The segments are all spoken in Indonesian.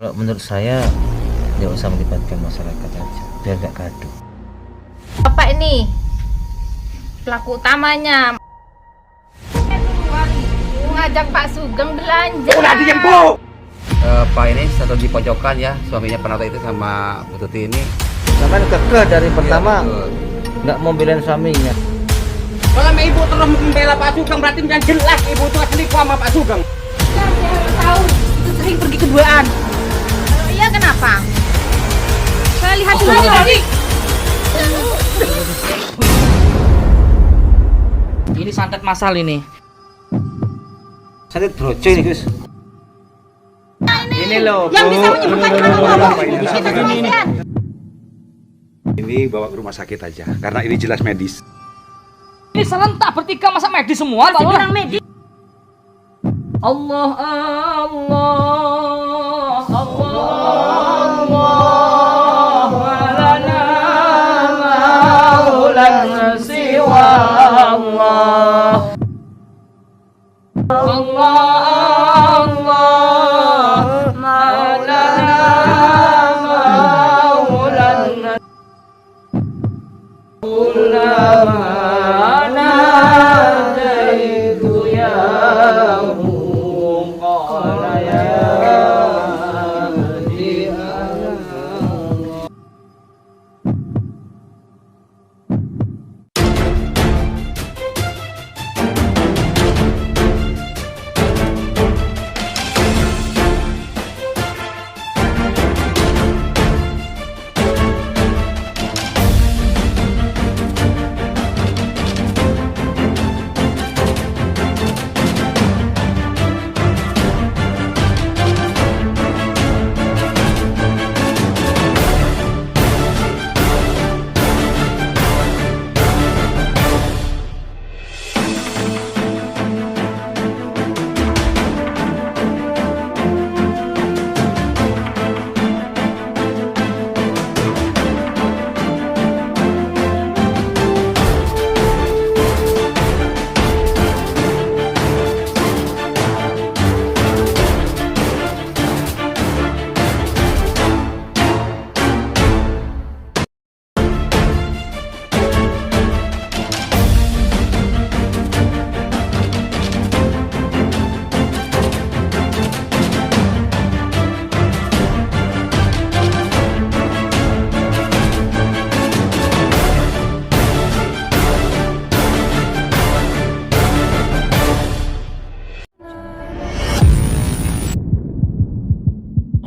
Kalau menurut saya nggak usah melibatkan masyarakat aja, biar nggak gaduh. Bapak ini pelaku utamanya ngajak Pak Sugeng belanja. Udah diem, Bu! Pak ini satu di pojokan ya, suaminya penata itu sama Bu Tuti ini. Sampai kekeh dari pertama Iya, nggak mau belain suaminya. kalau ibu terus membela Pak Sugeng berarti yang jelas ibu itu selingkuh sama Pak Sugeng. Saya tahu itu sering pergi keduaan. Iya kenapa? Saya lihat dulu tadi. Ini santet masal ini. Santet brojo ini Gus. Ini loh, Yang bisa menyembuhkan kenapa? Ini bawa ke rumah sakit aja, karena ini jelas medis. Ini serentak bertiga masa medis semua Pak Lurah? medis. Allah Allah Allah Allah walana maulan siwa Allah Allah Allah maulana maulan ulama itu ya muqala ya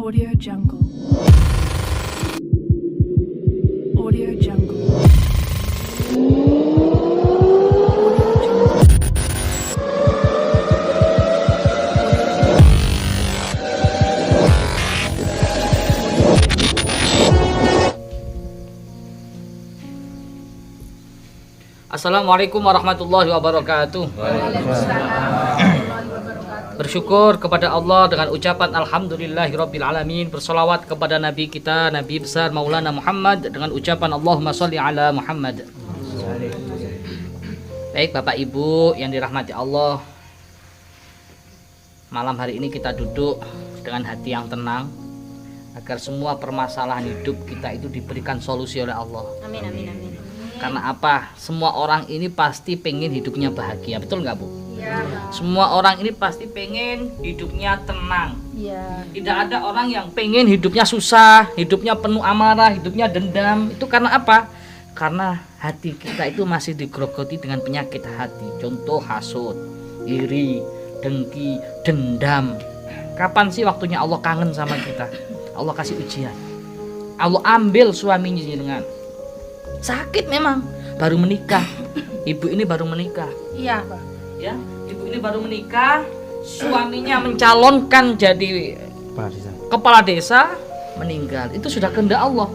Audio Jungle. Audio Jungle. Assalamualaikum warahmatullahi wabarakatuh. Bersyukur kepada Allah dengan ucapan alhamdulillahirabbil alamin, bersolawat kepada nabi kita, nabi besar Maulana Muhammad dengan ucapan Allahumma sholli ala Muhammad. Baik Bapak Ibu yang dirahmati Allah, malam hari ini kita duduk dengan hati yang tenang agar semua permasalahan hidup kita itu diberikan solusi oleh Allah. Amin amin amin. Karena apa? Semua orang ini pasti pengen hidupnya bahagia, betul nggak Bu? Iya. Semua orang ini pasti pengen hidupnya tenang. Iya. Tidak ada orang yang pengen hidupnya susah, hidupnya penuh amarah, hidupnya dendam. Itu karena apa? Karena hati kita itu masih digerogoti dengan penyakit hati. Contoh hasud, iri, dengki, dendam. Kapan sih waktunya Allah kangen sama kita? Allah kasih ujian. Allah ambil suaminya dengan sakit memang, baru menikah. Ibu ini baru menikah. Iya Pak. Ya, ibu ini baru menikah, suaminya mencalonkan jadi kepala desa, meninggal. Itu sudah kehendak Allah.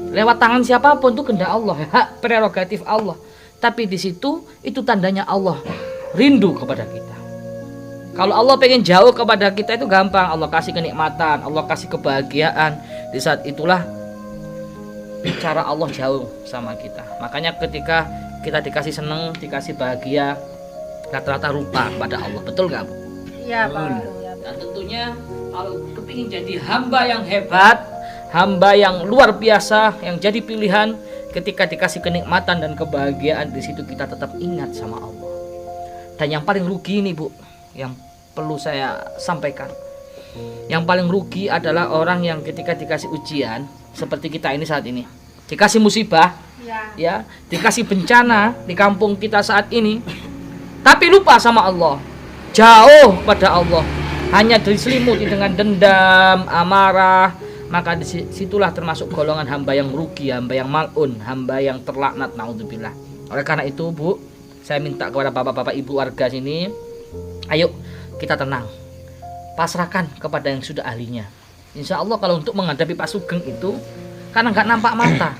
Lewat tangan siapapun itu kehendak Allah, hak prerogatif Allah. Tapi di situ itu tandanya Allah rindu kepada kita. Kalau Allah pengen jauh kepada kita itu gampang, Allah kasih kenikmatan, Allah kasih kebahagiaan. Di saat itulah cara Allah jauh sama kita. Makanya ketika kita dikasih seneng, dikasih bahagia, rata-rata lupa pada Allah. Betul nggak Bu? Iya Pak. Dan tentunya Kalau kepingin jadi hamba yang hebat, hamba yang luar biasa, yang jadi pilihan, ketika dikasih kenikmatan dan kebahagiaan, di situ kita tetap ingat sama Allah. Dan yang paling rugi ini Bu, yang perlu saya sampaikan, yang paling rugi adalah orang yang ketika dikasih ujian seperti kita ini saat ini, dikasih musibah, ya, dikasih bencana di kampung kita saat ini, tapi lupa sama Allah, jauh pada Allah, hanya diselimuti dengan dendam, amarah, maka disitulah termasuk golongan hamba yang rugi, hamba yang mal'un, hamba yang terlaknat, naudzubillah. Oleh karena itu Bu, saya minta kepada bapak-bapak ibu warga sini, ayo kita tenang, pasrahkan kepada yang sudah ahlinya. Insya Allah kalau untuk menghadapi Pak Sugeng itu, karena nggak nampak mata,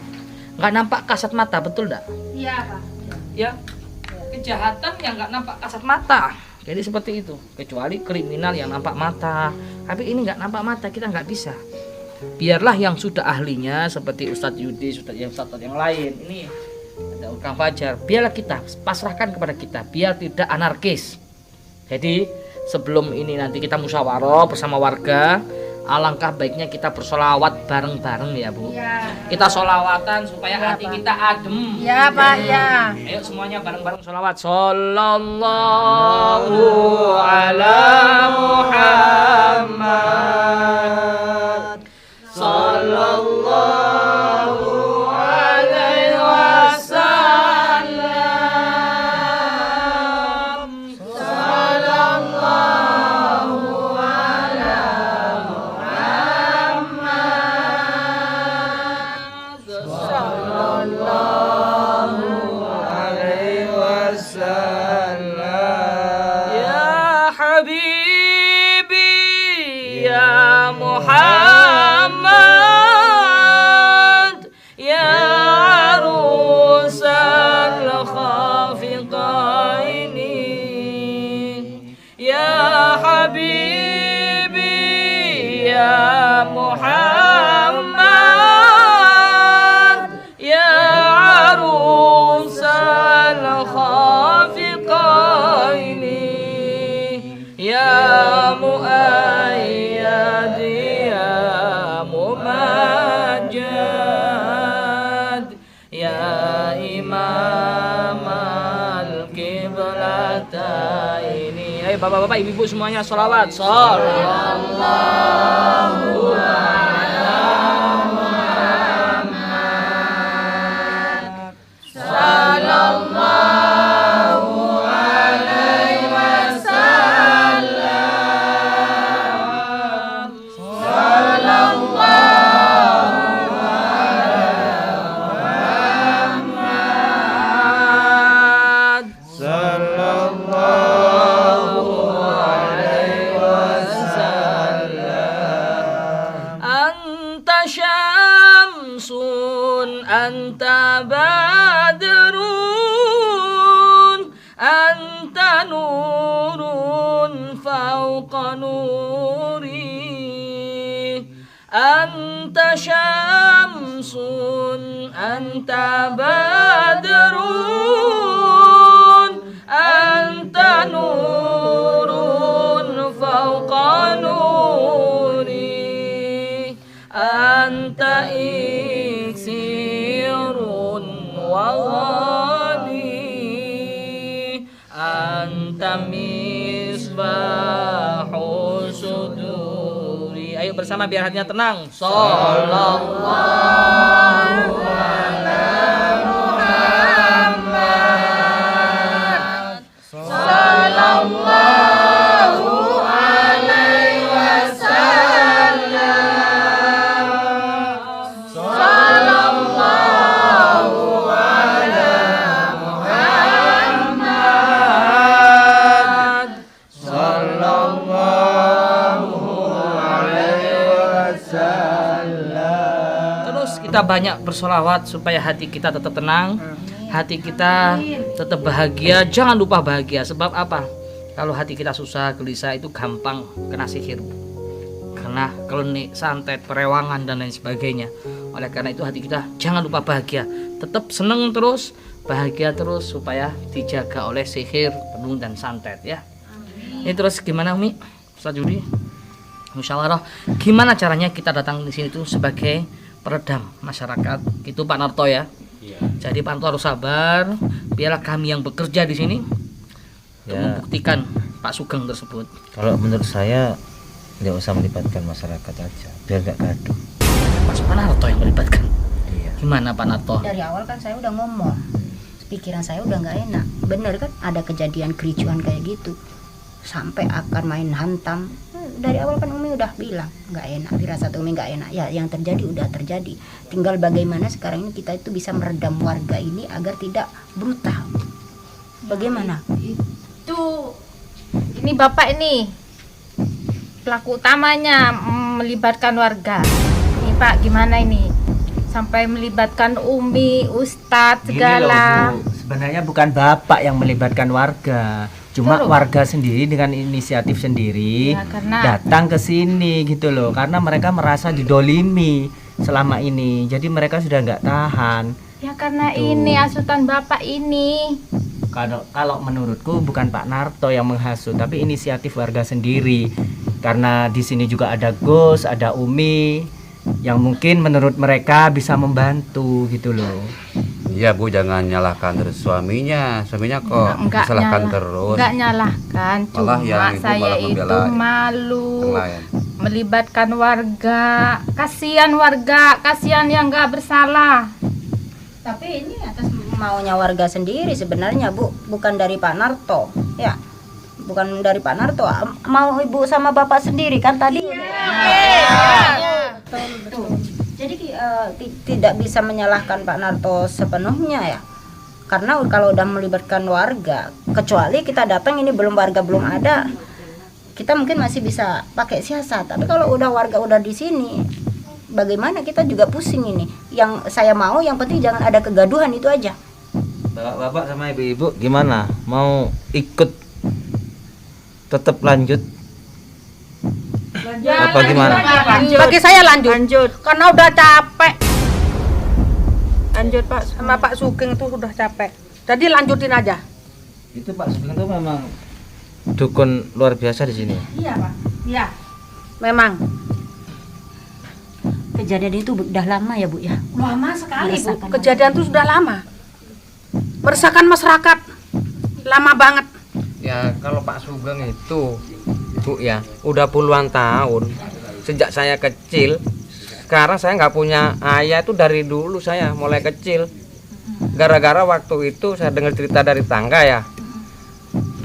nggak nampak kasat mata, betul nggak? Iya Pak. Ya, kejahatan yang nggak nampak kasat mata. Jadi seperti itu, kecuali kriminal yang nampak mata. Tapi ini nggak nampak mata, kita nggak bisa. Biarlah yang sudah ahlinya seperti Ustadz Yudi, Ustadz yang lain. Ini ada Kang Fajar. Biarlah kita pasrahkan kepada kita, biar tidak anarkis. Jadi sebelum ini nanti kita musyawarah bersama warga, alangkah baiknya kita bersolawat bareng-bareng ya Bu. Iya. Kita solawatan supaya hati kita adem. Iya Pak, ya. Ayo semuanya bareng-bareng sholawat. Sallallahu ala Muhammad. Sallallahu alaihi wasallam. Sallallahu ala Muhammad. Sallallahu alaihi wasallam. Ya habibi ya Muhammad, ya arusal khafiqaini, ya habibi ya Muhammad, ya arusal khafiqaini, ya muayyad ya mumajjad, ya imam al-qiblataini. Ayo bapak-bapak ibu-ibu semuanya sholawat. Sallallahu ala Muhammad. Sallallahu alaihi wasallam. Sallallahu ala Muhammad. Sallallahu alaihi wasallam. Anta syamsun, anta badrun, anta nurun fauqa nuri. Anta syamsun, anta badrun, anta nurun fauqa nuri. Anta iksirun wa ghani, anta misbahu suduri. Ayo bersama biar hatinya tenang. Sallallahu ala Muhammad. Sallallahu alaihi wasallam. Sallallahu ala Muhammad. Sallallahu alaihi wasallam. Terus kita banyak bersolawat supaya hati kita tetap tenang, hati kita tetap bahagia. Jangan lupa bahagia. Sebab apa? Kalau hati kita susah, gelisah, itu gampang kena sihir. Karena klenik, santet, perewangan dan lain sebagainya. Oleh karena itu hati kita jangan lupa bahagia. Tetap seneng terus, bahagia terus supaya dijaga oleh sihir, penung dan santet ya. Ini terus gimana Umi? Ustaz Yudi? musyawarah gimana caranya kita datang di sini tuh sebagai peredam masyarakat. Itu Pak Narto ya. Jadi Pak Narto harus sabar, biarlah kami yang bekerja di sini untuk Ya, membuktikan Pak Sugeng tersebut. kalau menurut saya nggak usah melibatkan masyarakat aja, biar nggak gaduh. Pak Narto yang melibatkan. Iya. Gimana Pak Narto? Dari awal kan saya udah ngomong, pikiran saya udah nggak enak. Bener kan ada kejadian kericuan kayak gitu, sampai akan main hantam. Dari awal kan Umi udah bilang nggak enak, firasat Umi nggak enak. Ya yang terjadi udah terjadi. Tinggal bagaimana sekarang ini kita itu bisa meredam warga ini agar tidak brutal. Bagaimana? Itu ini Bapak ini pelaku utamanya melibatkan warga. Ini Pak gimana ini? Sampai melibatkan Umi, Ustadz Gini segala. loh, Bu. Sebenarnya bukan Bapak yang melibatkan warga. Cuma Betul. warga sendiri dengan inisiatif sendiri Ya, karena- datang ke sini gitu loh. Karena mereka merasa didolimi selama ini. Jadi mereka sudah nggak tahan. Ya karena Gitu. ini asutan Bapak ini. Kalau menurutku bukan Pak Narto yang menghasut, tapi inisiatif warga sendiri. Karena di sini juga ada Gus, ada Umi yang mungkin menurut mereka bisa membantu gitu loh. Iya Bu, jangan nyalahkan terus suaminya kok Enggak disalahkan nyalah- terus. enggak nyalahkan, Malah cuma yang ibu saya malah itu membela malu yang lain. melibatkan warga. Kasihan warga, kasihan yang nggak bersalah. Tapi ini atas maunya warga sendiri sebenarnya, Bu, bukan dari Pak Narto. Ya, bukan dari Pak Narto. Mau Ibu sama Bapak sendiri kan tadi. Betul. Jadi tidak bisa menyalahkan Pak Narto sepenuhnya ya. Karena kalau udah melibatkan warga, kecuali kita datang ini warga belum ada, kita mungkin masih bisa pakai siasat. Tapi kalau udah warga udah di sini, bagaimana kita juga pusing ini. Yang saya mau yang penting jangan ada kegaduhan, itu aja. Bapak sama ibu-ibu gimana? Mau ikut tetap lanjut? Apa gimana? Bagi saya lanjut. Karena udah capek. Lanjut Pak, sama Pak Sugeng itu sudah capek. Jadi lanjutin aja. Itu Pak Sugeng itu memang dukun luar biasa di sini. Iya Pak. Iya. Memang. Kejadian itu udah lama ya Bu ya. Lama sekali Bu. Kejadian itu sudah lama. Meresahkan masyarakat. Lama banget. Ya kalau Pak Sugeng itu Bu ya udah puluhan tahun sejak saya kecil. Sekarang saya nggak punya ayah itu dari dulu saya mulai kecil. Gara-gara waktu itu saya dengar cerita dari tangga ya,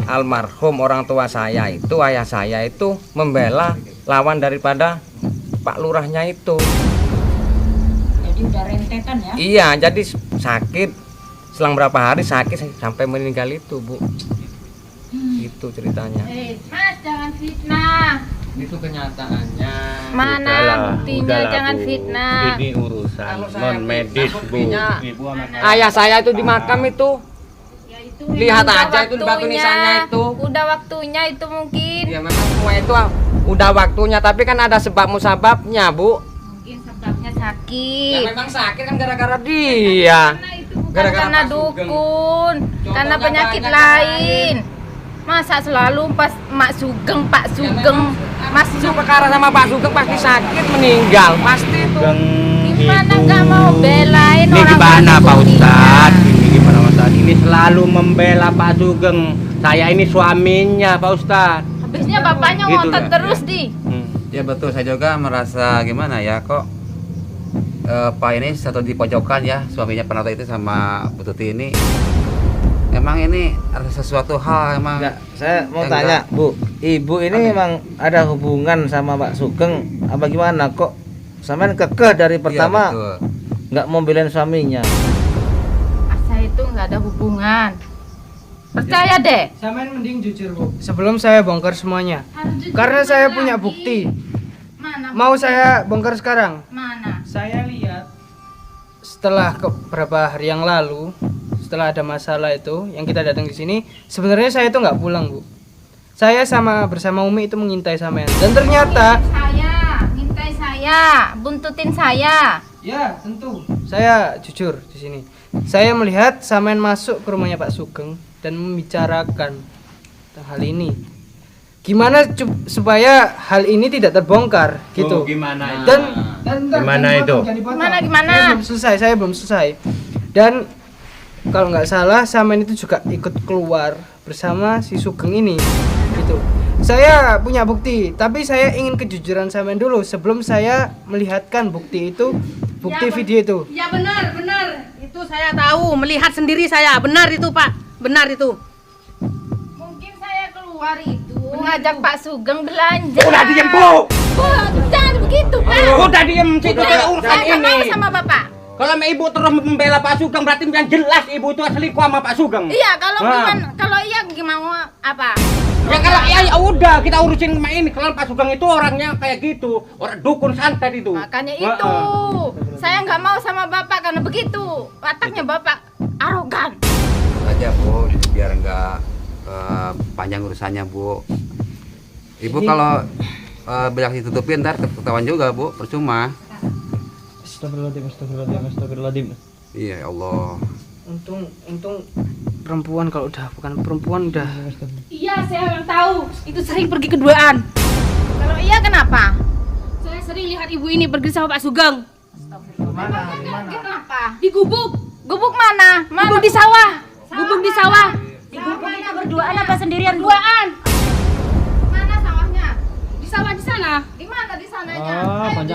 almarhum orang tua saya itu, ayah saya itu membela lawan daripada Pak Lurahnya itu. Jadi udah rentetan ya. Iya, jadi sakit selang berapa hari sakit sampai meninggal itu Bu. Itu ceritanya. Mas jangan fitnah. Itu kenyataannya. Mana buktinya, jangan fitnah. Ini urusan non medis Bu. Ayah saya itu di makam itu. Ya, itu Lihat udah aja itu di batu waktunya. nisannya itu. Udah waktunya itu mungkin. Ya memang semua itu udah waktunya, tapi kan ada sebab musababnya Bu. Mungkin sebabnya sakit. Ya memang sakit kan gara-gara dia. Karena itu bukan Gara-gara karena Pak Sugeng. dukun, karena Contohnya penyakit banyak lain. Masa selalu pas Mak Sugeng, Pak Sugeng, Mas Itu perkara sama Pak Sugeng pasti sakit meninggal pasti itu. gimana nggak mau belain Ini orang gimana Pak Sugeng Ustad? ini? Ini gimana Pak Ustad? Ini selalu membela Pak Sugeng. Saya ini suaminya Pak Ustad. Habisnya bapaknya Gitu ngotot dah. terus di. Ya betul, saya juga merasa gimana ya kok Pak ini satu di pojokan ya, suaminya Pak Narto itu sama Bu Tuti ini. Emang ini ada sesuatu hal emang. Enggak, saya mau Enggak. tanya, Bu. Ibu ini Apa? memang ada hubungan sama Pak Sugeng apa gimana kok? Sampean kekeh dari pertama Iya, betul. nggak mau belain suaminya. Saya itu nggak ada hubungan. Percaya deh. Sampean mending jujur Bu, sebelum saya bongkar semuanya. Karena saya punya bukti. Mana? Mau saya bongkar sekarang? Mana? Saya lihat setelah beberapa hari yang lalu, setelah ada masalah itu yang kita datang di sini, sebenarnya saya itu nggak pulang Bu. Saya bersama Umi itu mengintai sampean. Dan ternyata Mintai saya, buntutin saya. ya tentu saya jujur di sini. Saya melihat sampean masuk ke rumahnya Pak Sugeng dan membicarakan tentang hal ini. gimana supaya hal ini tidak terbongkar gitu. Gimana? Dan Gimana itu? Gimana? Saya belum selesai. Dan kalau nggak salah Samen itu juga ikut keluar bersama si Sugeng ini gitu. Saya punya bukti, tapi saya ingin kejujuran Samen dulu sebelum saya melihatkan bukti itu, video itu. Ya benar. Itu saya tahu, melihat sendiri saya. Benar itu, Pak. Benar itu. Mungkin saya keluar itu mengajak Pak Sugeng belanja. Udah diem, Bu. Jangan begitu, Pak. Udah diem situ urusan Saya nggak mau ini. sama Bapak. Kalau ibu terus membela Pak Sugeng berarti yang jelas ibu itu selingkuh sama Pak Sugeng. Iya, kalau iya gimana apa? Ya kalau ya udah kita urusin sama ini. Kalau Pak Sugeng itu orangnya kayak gitu, orang dukun santet itu. Makanya itu. Saya nggak mau sama Bapak karena begitu. Wataknya Bapak arogan. Aja Bu, biar nggak panjang urusannya Bu. Ibu kalau bilang ditutupin ntar ketahuan juga Bu, percuma. Astagfirullahaladzim. Iya ya Allah. Untung perempuan, kalau udah bukan perempuan udah. Iya, saya yang tahu. Itu sering pergi keduaan. Kalau iya kenapa? Saya sering lihat ibu ini pergi sama Pak Sugeng. Kenapa? Di gubuk. Gubuk mana? Gubuk di sawah. Gubuk di sawah. Di gubuk itu berduaan apa sendirian? Berduaan. Mana sawahnya? Di sawah di sana. Di mana di sananya?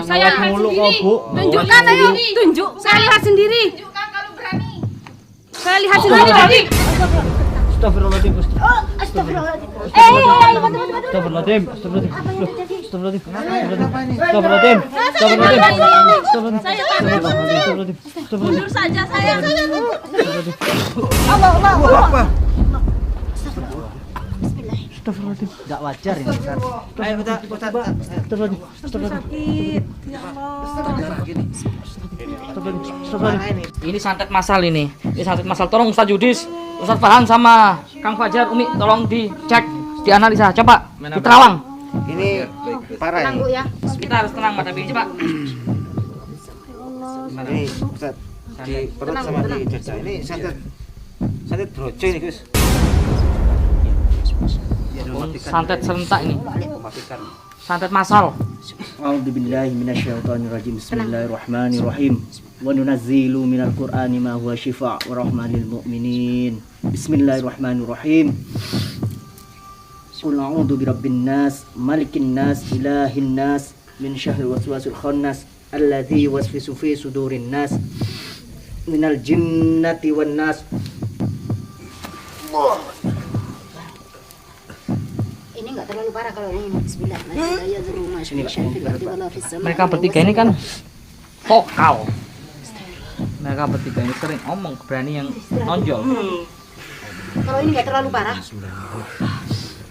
Saya lihat sendiri. Tunjukkan ayo. Tunjuk. Saya lihat sendiri. Tunjukkan kalau berani. Saya lihat sendiri tadi. Astagfirullahaladzim. Astagfirullahaladzim. Astagfirullahaladzim. Mundur saja saya. Allah. Astagfirullahaladzim. Enggak wajar ini. Ayo Ustaz. Sakit. Ya Allah. Ini santet masal ini. Ini santet masal. Tolong Ustaz Yudis, Ustaz Farhan sama Kang Fajar, Umi tolong dicek, dianalisa. Coba diterawang. Ini parah Tenang, Bu, ini. ya. Kita harus tenang Mbak Tapi coba. Ini Ustaz di perut sama di dada. Ini santet brojo ini Gus. Santet serentak ini. Santet masal. A'udzubillahi minasyaitonirrajim. Bismillahirrahmanirrahim. Wa nunazzilu minal Qur'ani ma huwa shifaa' wa rahmah lil mu'minin. Bismillahirrahmanirrahim. Qul a'udzu birabbin nas, malikin nas, ilahin nas, min syarril waswasil khannas, alladzi yuwaswisu fi sudurin nas, minal jinnati wan nas. Ini enggak terlalu parah kalau ini. Bismillah. Mereka bertiga ini kan vokal. Mereka bertiga ini sering omong, berani yang nonjol. Kalau ini enggak terlalu parah.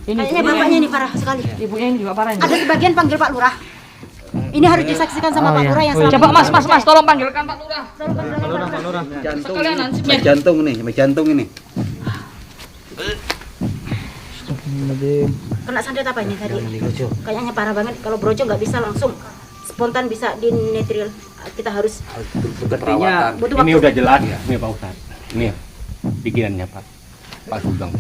Ini Kayaknya bapaknya ini parah sekali. Ibunya ini juga parah ini. Ada sebagian panggil Pak Lurah. Ini harus disaksikan sama Pak Lurah yang selama Coba ini. Mas, tolong panggilkan Pak Lurah. Pak Lurah. Sekalian ansipnya. Sampai jantung ini. Kena santet apa ini tadi? Kayaknya parah banget. Kalau brojo nggak bisa langsung spontan bisa di netril. Kita harus Sepertinya butuh Ini waktu. udah jelas ya, ini Pak Ustadz. Ini pikirannya Pak Sugeng.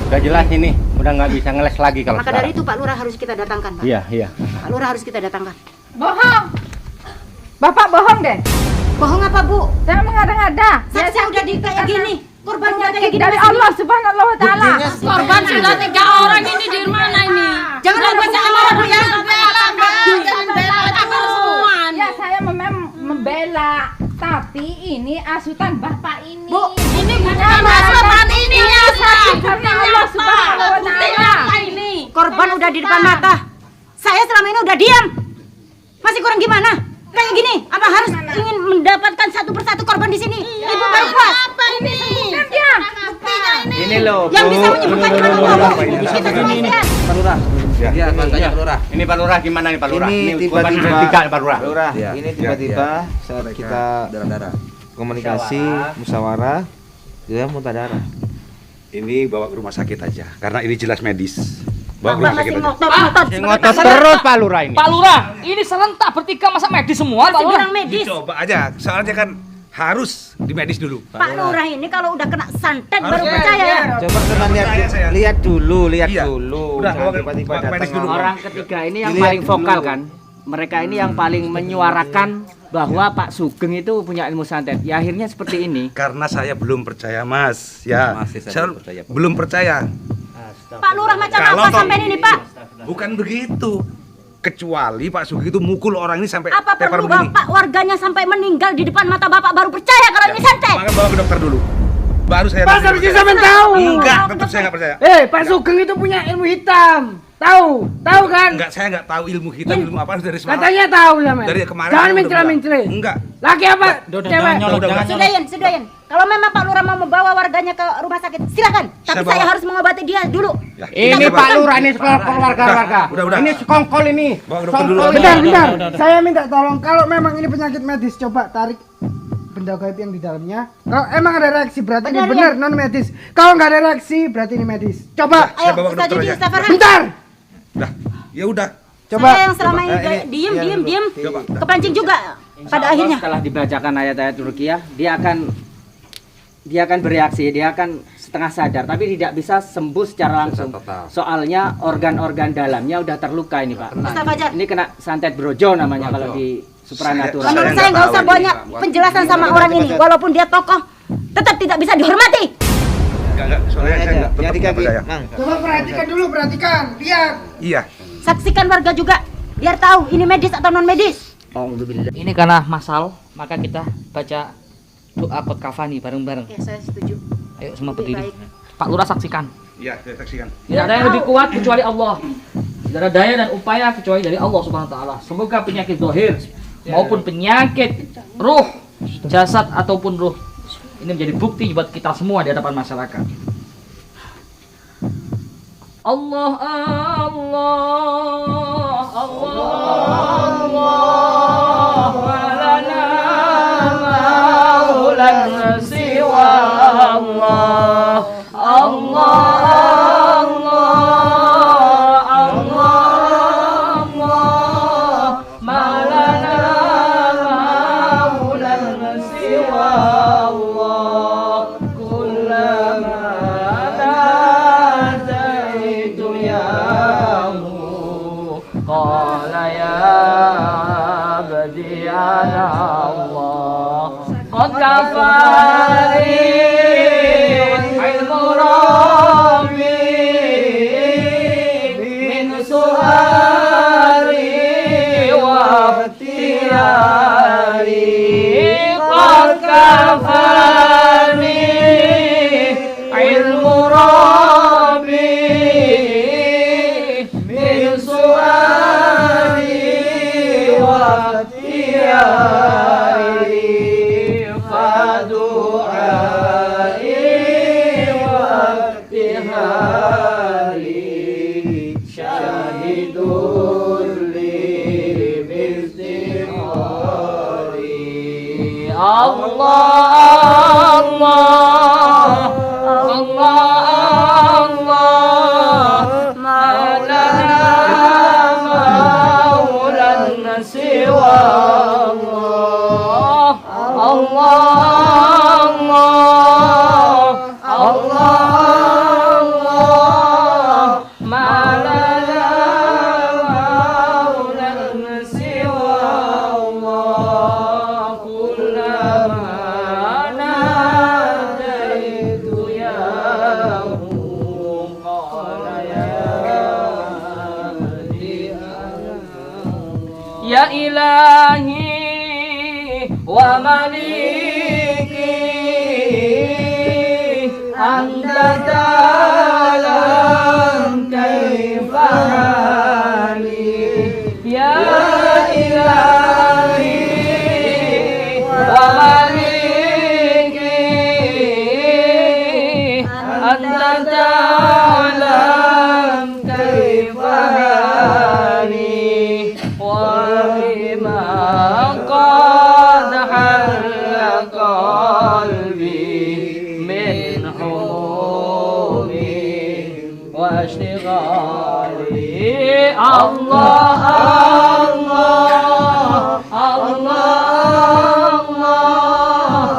Udah jelas ini, udah nggak bisa ngeles lagi kalau Maka dari itu Pak Lurah harus kita datangkan, Pak. Iya. Pak Lurah harus kita datangkan. Bohong. Bapak bohong deh. Bohong apa, Bu? Jangan mengada-ngada. Saksi udah di kayak gini. Korban udah kayak gini. Dari Allah Subhanahu wa taala. Korban sudah 3 orang ini di mana ini? Jangan baca amarah, Bu, ya. Jangan bela semua. Ya saya memang membela, tapi ini asutan Bapak ini. Bu, Ini bukan masukan ini ya, Karena Allah Subhanahu wa taala. ini. korban udah di depan mata. Saya selama ini udah diam. Masih kurang gimana? Kayak gini, apa harus ingin mendapatkan satu persatu korban di sini? Ibu baru puas. Apa ini? Ya. Buktinya ini. Ini loh. Yang bisa menyembuhkan cuma Allah. Kita selesaikan. Pak Lurah. Iya, tanya Pak Lurah. Ini Pak Lurah gimana nih Pak Lurah? Ini korban tiba-tiba udah 3 Pak Lurah. Iya. Ini tiba-tiba saat kita Darah-darah. komunikasi musyawarah dia muntah darah. Ini bawa ke rumah sakit aja, karena ini jelas medis. Bawa ke rumah sakit Masih aja. ngotot-ngotot. Ngotot terus Pak Lurah ini. Pak Lurah, ini serentak bertiga masa medis semua Pak Masih Lurah. kurang medis. Coba aja, soalnya kan harus di medis dulu. Pak Lurah ini kalau udah kena santet Harus baru ya, percaya ya. Coba teman lihat dulu, lihat Iya. dulu. Udah, Jangan bawa- tiba-tiba bawa medis datang dulu. Orang ketiga ini yang Dilihat paling vokal dulu. kan. Mereka ini yang paling menyuarakan bahwa Pak Sugeng itu punya ilmu santet. Ya akhirnya seperti ini. Karena saya belum percaya, Mas. Ya, Masih saya saya belum percaya, Pak. belum percaya. Pak Lurah macam Kalau apa toh- sampai ini Pak? Bukan begitu. Kecuali Pak Sugeng itu mukul orang ini sampai Apa tepar perlu begini. Bapak warganya sampai meninggal di depan mata Bapak baru percaya kalau ini santet? Maka bawa ke dokter dulu. Baru saya Masa nanti bisa percaya. sampean tahu? Enggak, tetap saya nggak percaya. Pak Sugeng itu punya ilmu hitam. Tahu kan? Enggak, saya nggak tahu ilmu hitam, ilmu apa dari semalam. Katanya tahu sampean. Dari kemarin. Jangan saya udah mencela-mencela. bilang. Enggak. Laki apa? Cewek. Sudayan. Kalau memang Pak Lurah mau membawa warganya ke rumah sakit, silakan. Tapi Saya saya bawa. harus mengobati dia dulu. Ya, Ini kita Pak bawa. Lurah, ini keluarga-keluarga. Udah. Ini sekongkol ini. Bawa ke dokter dulu. Bentar. Saya minta tolong kalau memang ini penyakit medis coba tarik benda gaib yang di dalamnya. Kalau emang ada reaksi berarti ini benar non medis. Kalau nggak ada reaksi berarti ini medis. Coba. Saya bawa ke Ustaz dokter Judi, aja. Ustaz Farhan. Bentar. Dah. Ya udah. Coba. Saya yang selama ini Coba. diem, Coba. kepancing juga pada akhirnya. Setelah dibacakan ayat-ayat ruqyah, dia akan bereaksi, dia akan setengah sadar tapi tidak bisa sembuh secara langsung. total. Soalnya organ-organ dalamnya udah terluka ini, Pak. Ustaz Fajar. Ini kena santet brojo namanya kalau di supranatural. Menurut Saya saya nggak nggak usah tahu banyak penjelasan sama orang ini, walaupun dia tokoh, tetap tidak bisa dihormati. Enggak. Soalnya saya enggak Yang tetap tiga nggak percaya. Mang. Coba perhatikan dulu, perhatikan. Lihat. Iya. Saksikan warga juga, biar tahu ini medis atau non medis. Ini karena masal, maka kita baca doa kot kafani bareng-bareng. Ya, saya setuju. Ayo semua Lebih berdiri. baik. Pak Lurah saksikan. Iya, saya saksikan. Tidak ada yang lebih kuat kecuali Allah. Tidak ada daya dan upaya kecuali dari Allah Subhanahu wa taala. Semoga penyakit zahir maupun penyakit ruh, jasad ataupun ruh ini menjadi bukti buat kita semua di hadapan masyarakat. Allah walana maulan siwa قد كفاني علم ربي من سؤالي واختياري قد كفاني علم ربي من سؤالي واختياري فدعائي وابتهالي شاهد لي بافتخاري الله ما لنا مولى سوى Ya ilahi wa maliki anta ta'lam kaifa hali ya ilahi wa maliki anta ta'lam kaifa hali قد حل قلبي من همومي واشتغالي الله الله الله الله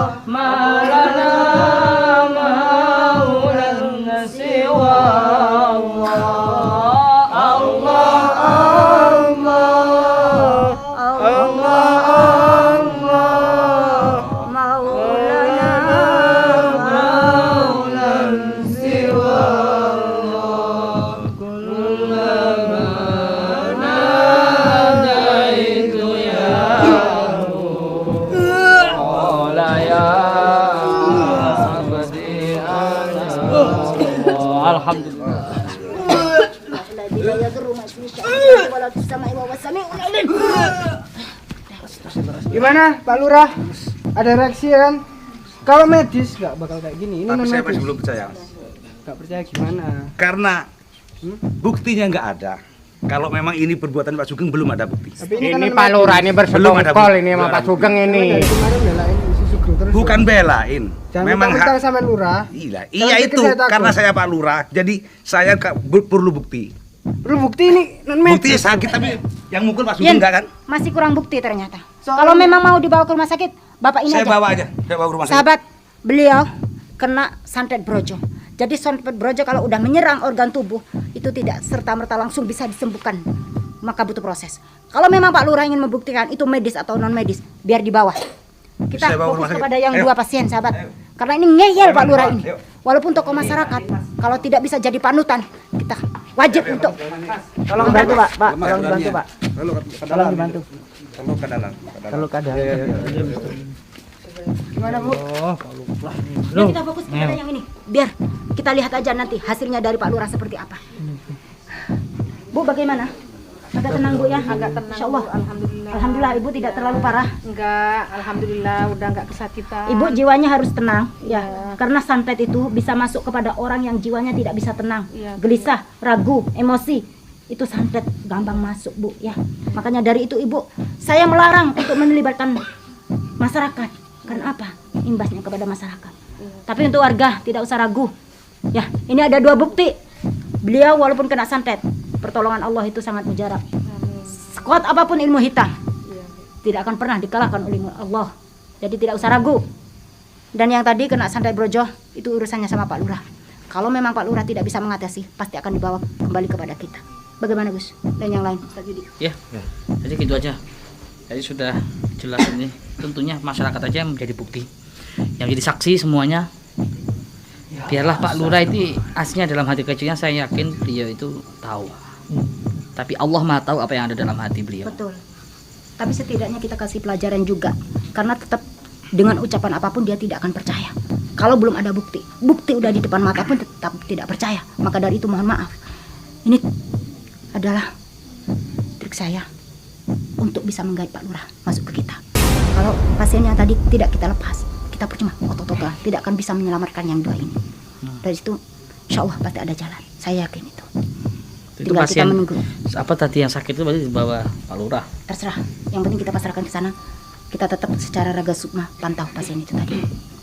Gimana Pak Lurah? Ada reaksi kan? Kalau medis nggak bakal kayak gini. Ini Tapi non saya medis. masih belum percaya. Nggak percaya gimana? Karena buktinya nggak ada. Kalau memang ini perbuatan Pak Sugeng belum ada bukti. Tapi Ini kan Pak Lurah ini Belum ada bersekongkol bukti. ini sama Belum Pak ada Sugeng ini. Dari kemarin belain si Sugeng terus. Bukan belain. Jangan Memang mentang-mentang sama Lurah. Iya, Jangan iya pikir itu saya takut. karena saya Pak Lurah. Jadi saya perlu bukti. Perlu bukti ini non Bukti medis. sakit tapi yang mukul Pak Sugeng Yen, enggak kan? masih kurang bukti ternyata. Kalau memang mau dibawa ke rumah sakit, Bapak ini Saya aja. bawa aja. Saya bawa ke rumah sakit. Sahabat, beliau kena santet brojo. Jadi santet brojo kalau udah menyerang organ tubuh, itu tidak serta-merta langsung bisa disembuhkan. Maka butuh proses. Kalau memang Pak Lurah ingin membuktikan itu medis atau non medis, biar di bawah. Kita Saya bawa ke fokus rumah sakit. kepada yang Ayo. 2 pasien, sahabat. Karena ini ngeyel Pak Lurah ini. Ayo. Walaupun tokoh masyarakat, kalau tidak bisa jadi panutan, kita wajib untuk Tolong bantu Pak, tolong dibantu Pak. Tolong dibantu. Tolong ke dalam. Kalau kada. gimana Bu? Loh. Kita fokus kepada yang ini. Biar kita lihat aja nanti hasilnya dari Pak Lurah seperti apa. Bu, bagaimana? Agak tenang Bu ya? Agak tenang. Insya Allah. Bu, alhamdulillah. Alhamdulillah Ibu tidak terlalu parah. Enggak, alhamdulillah udah enggak kesakitan. Ibu jiwanya harus tenang ya. Karena santet itu bisa masuk kepada orang yang jiwanya tidak bisa tenang, Iya. gelisah, ragu, emosi. Itu santet gampang masuk Bu ya. Makanya dari itu Ibu, saya melarang untuk melibatkan masyarakat. Karena apa? Imbasnya kepada masyarakat. Tapi untuk warga tidak usah ragu. Ya, ini ada 2 bukti. Beliau walaupun kena santet, pertolongan Allah itu sangat mujarab. Sekuat apapun ilmu hitam, tidak akan pernah dikalahkan oleh Allah. Jadi tidak usah ragu. Dan yang tadi kena santet brojo, itu urusannya sama Pak Lurah. Kalau memang Pak Lurah tidak bisa mengatasi, pasti akan dibawa kembali kepada kita. Bagaimana Gus? Dan yang lain, Ustaz Yudi? Ya, jadi gitu aja. Jadi sudah jelas ini. Tentunya masyarakat aja yang menjadi bukti, yang jadi saksi semuanya. Biarlah Pak Lurah itu aslinya dalam hati kecilnya, saya yakin beliau itu tahu. Tapi Allah Maha tahu apa yang ada dalam hati beliau. Betul. Tapi setidaknya kita kasih pelajaran juga. Karena tetap dengan ucapan apapun dia tidak akan percaya. Kalau belum ada bukti. Bukti udah di depan mata pun tetap tidak percaya. Maka dari itu mohon maaf. Ini adalah trik saya untuk bisa menggait Pak Lurah masuk ke kita. Kalau pasiennya tadi tidak kita lepas, kita percuma otot-otot tidak akan bisa menyelamatkan yang 2 ini. Dari situ insya Allah pasti ada jalan. Saya yakin itu. Itu Tinggal pasien kita menunggu. apa tadi yang sakit itu berarti dibawa Pak Lurah. Terserah. Yang penting kita pasrahkan ke sana. Kita tetap secara raga sukma pantau pasien itu tadi.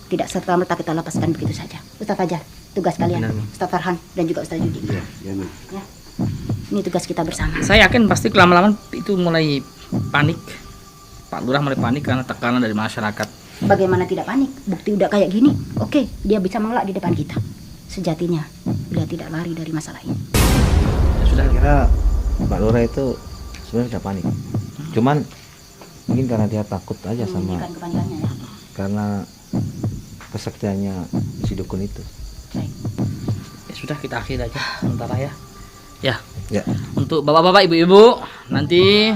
Tidak serta-merta kita lepaskan begitu saja. Ustaz Fajar, tugas kalian. Ustaz Farhan dan juga Ustaz Yudi. Ya. Ini tugas kita bersama. Saya yakin pasti lama-lama itu mulai panik. Pak Lurah mulai panik karena tekanan dari masyarakat. Bagaimana tidak panik? Bukti udah kayak gini. Oke, dia bisa mengelak di depan kita. Sejatinya dia tidak lari dari masalah ini. Sudah kira Pak Lurah itu sebenarnya sudah panik. Cuman mungkin karena dia takut aja sama Menyembunyikan kepanikannya ya. karena kesaktiannya si dukun itu. Ya sudah, kita akhir aja sementara ya. Ya. Ya. Untuk bapak-bapak, ibu-ibu, nanti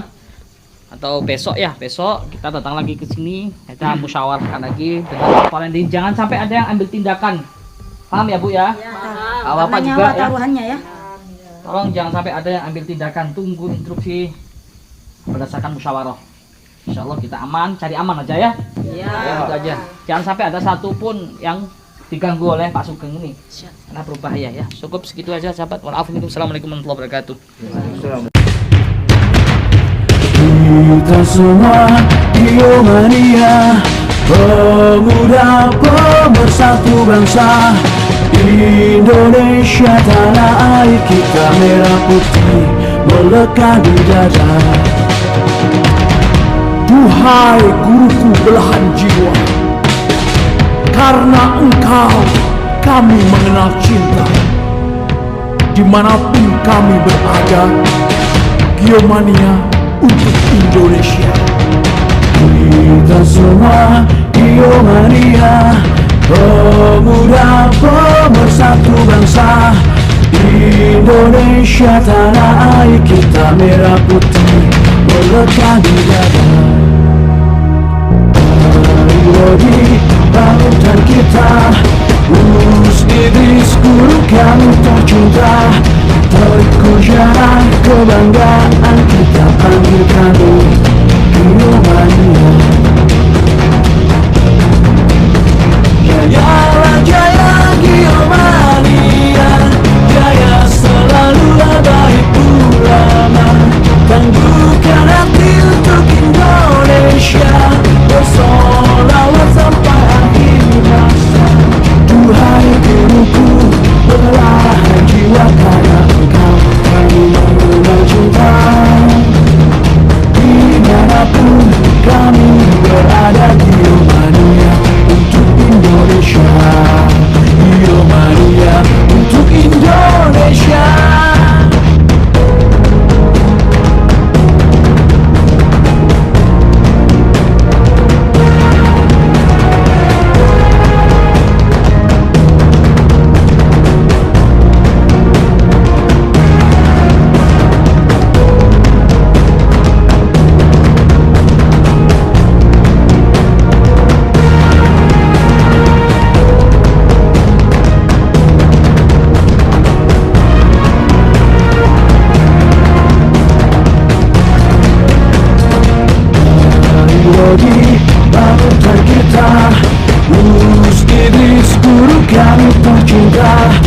atau besok kita datang lagi ke sini, kita musyawarahkan lagi dengan Bapak Lendi. Jangan sampai ada yang ambil tindakan. Paham ya Bu ya? Bapak Karena juga nyawa ya. taruhannya ya. Tolong jangan sampai ada yang ambil tindakan. Tunggu instruksi berdasarkan musyawarah. Insya Allah kita aman, cari aman aja ya. Iya. Ya, gitu aja. Jangan sampai ada satupun yang diganggu oleh Pak Sugeng ini. Karena berbahaya ya. Cukup segitu aja sahabat. Assalamualaikum warahmatullahi wabarakatuh. Kita semua Biomania, pemuda pemersatu bangsa. Indonesia tanah air kita, merah putih melekat di dada. Duhai guruku belahan jiwa, karena engkau kami mengenal cinta. Dimanapun kami berada, Biomania untuk Indonesia. Kita semua Biomania, pemuda pemersatu bangsa. Indonesia tanah air kita, merah putih melekat di dada. Hari bangkitan kita, Gus Idris guru kami tercinta, terikujaran kebanggaan kita. panggil kami Biomania. Jayalah jaya Biomania, jaya selalu abadi ulama. Tangguhkan hati untuk Indonesia, bersolawat sampai akhir masa. Duhai guruku, belahan jiwa karena engkau kami mengenal cinta. Dimanapun kami berada, Biomania untuk Indonesia, Biomania untuk Indonesia. Lagi bangunkan kita, lurus iblis guru kami tercinta.